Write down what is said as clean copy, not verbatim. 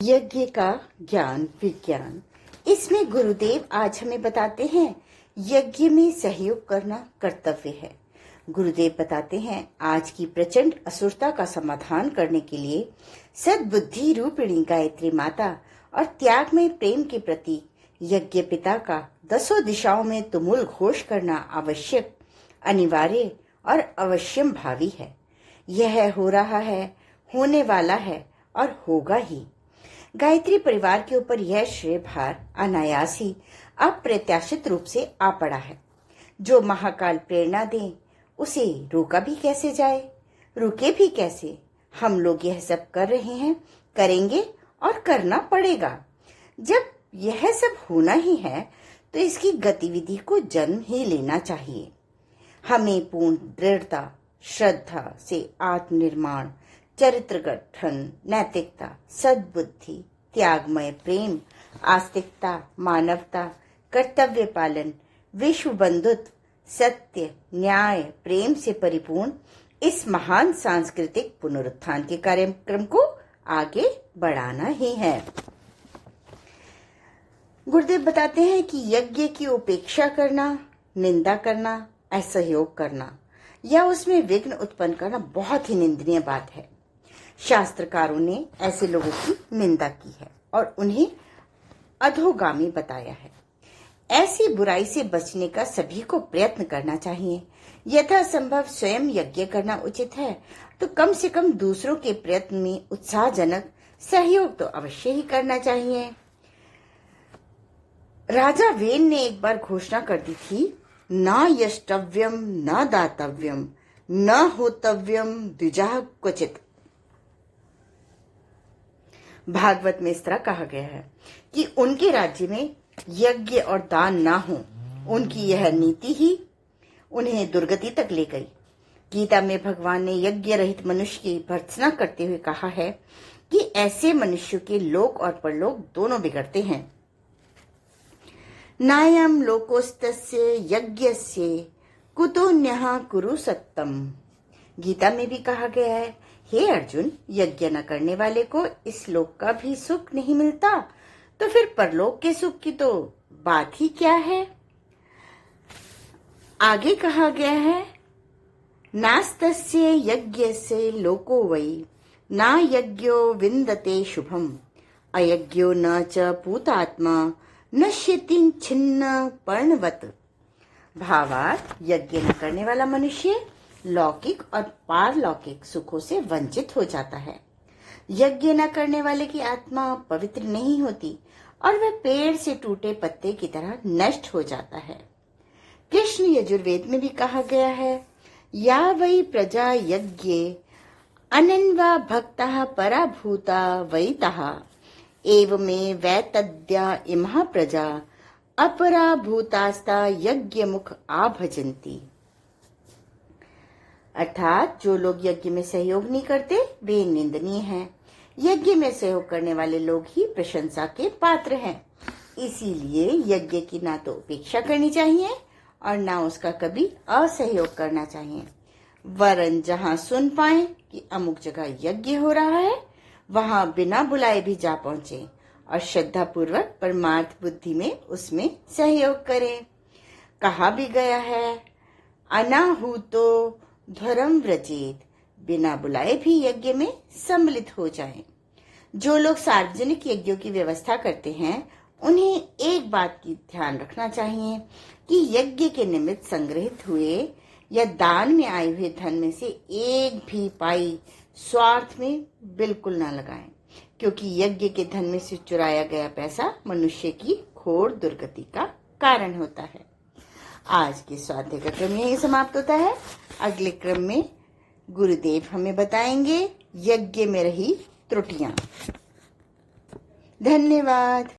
यज्ञ का ज्ञान विज्ञान। इसमें गुरुदेव आज हमें बताते हैं यज्ञ में सहयोग करना कर्तव्य है। गुरुदेव बताते हैं आज की प्रचंड असुरता का समाधान करने के लिए सद्बुद्धि रूपिणी गायत्री माता और त्याग में प्रेम के प्रति यज्ञ पिता का 10 दिशाओं में तुमुल घोष करना आवश्यक, अनिवार्य और अवश्यम भावी है। यह हो रहा है, होने वाला है और होगा ही। गायत्री परिवार के ऊपर यह श्रेय भार अनायास ही अप्रत्याशित रूप से आ पड़ा है। जो महाकाल प्रेरणा दे उसे रोका भी कैसे जाए, रुके भी कैसे। हम लोग यह सब कर रहे हैं, करेंगे और करना पड़ेगा। जब यह सब होना ही है तो इसकी गतिविधि को जन्म ही लेना चाहिए। हमें पूर्ण दृढ़ता श्रद्धा से आत्मनिर्माण, चरित्र गठन, नैतिकता, सद्बुद्धि, त्यागमय प्रेम, आस्तिकता, मानवता, कर्तव्य पालन, विश्व बंधुत्व, सत्य, न्याय, प्रेम से परिपूर्ण इस महान सांस्कृतिक पुनरुत्थान के कार्यक्रम को आगे बढ़ाना ही है। गुरुदेव बताते हैं कि यज्ञ की उपेक्षा करना, निंदा करना, असहयोग करना या उसमें विघ्न उत्पन्न करना बहुत ही निंदनीय बात है। शास्त्रकारों ने ऐसे लोगों की निंदा की है और उन्हें अधोगामी बताया है। ऐसी बुराई से बचने का सभी को प्रयत्न करना चाहिए। यथासंभव स्वयं यज्ञ करना उचित है तो कम से कम दूसरों के प्रयत्न में उत्साहजनक सहयोग तो अवश्य ही करना चाहिए। राजा वेन ने एक बार घोषणा कर दी थी, न यष्टव्यम न दातव्यम न होतव्यम द्विजः क्वचित। भागवत में इस तरह कहा गया है कि उनके राज्य में यज्ञ और दान ना हो। उनकी यह नीति ही उन्हें दुर्गति तक ले गई। गीता में भगवान ने यज्ञ रहित मनुष्य की भर्त्सना करते हुए कहा है कि ऐसे मनुष्यों के लोक और परलोक दोनों बिगड़ते हैं। नायम लोकोस्तस्य यज्ञस्य कुतोन्यः कुरु सत्तम। गीता में भी कहा गया है, हे अर्जुन, यज्ञ न करने वाले को इस लोक का भी सुख नहीं मिलता तो फिर परलोक के सुख की तो बात ही क्या है। आगे कहा गया है, नास्तस्य यज्ञस्य लोको वै ना यज्ञो विन्दते शुभम अयज्ञो न च पूतात्मा नश्यति छिन्न पर्णवत। भावार्थ, यज्ञ न करने वाला मनुष्य लौकिक और पारलौकिक सुखों से वंचित हो जाता है। यज्ञ न करने वाले की आत्मा पवित्र नहीं होती और वह पेड़ से टूटे पत्ते की तरह नष्ट हो जाता है। कृष्ण यजुर्वेद में भी कहा गया है, या वै प्रजा यज्ञे अनन्वा भक्ता पराभूता वैतः एवमे वैतद्या इमः प्रजा अपराभूतास्ता यज्ञ मुख आभजन्ति। अर्थात जो लोग यज्ञ में सहयोग नहीं करते वे निंदनीय हैं। यज्ञ में सहयोग करने वाले लोग ही प्रशंसा के पात्र हैं। इसीलिए यज्ञ की ना तो उपेक्षा करनी चाहिए और ना उसका कभी असहयोग करना चाहिए। वरन जहाँ सुन पाए कि अमुक जगह यज्ञ हो रहा है वहां बिना बुलाए भी जा पहुंचे और श्रद्धा पूर्वक परमार्थ बुद्धि में उसमें सहयोग करें। कहा भी गया है, अनाहूतो धर्म व्रजेत, बिना बुलाए भी यज्ञ में सम्मिलित हो जाएं। जो लोग सार्वजनिक यज्ञों की व्यवस्था करते हैं उन्हें एक बात की ध्यान रखना चाहिए कि यज्ञ के निमित्त संग्रहित हुए या दान में आए हुए धन में से एक भी पाई स्वार्थ में बिल्कुल न लगाएं, क्योंकि यज्ञ के धन में से चुराया गया पैसा मनुष्य की घोर दुर्गति का कारण होता है। आज के स्वाध्याय का क्रम यही समाप्त होता है। अगले क्रम में गुरुदेव हमें बताएंगे यज्ञ में रही त्रुटियां। धन्यवाद।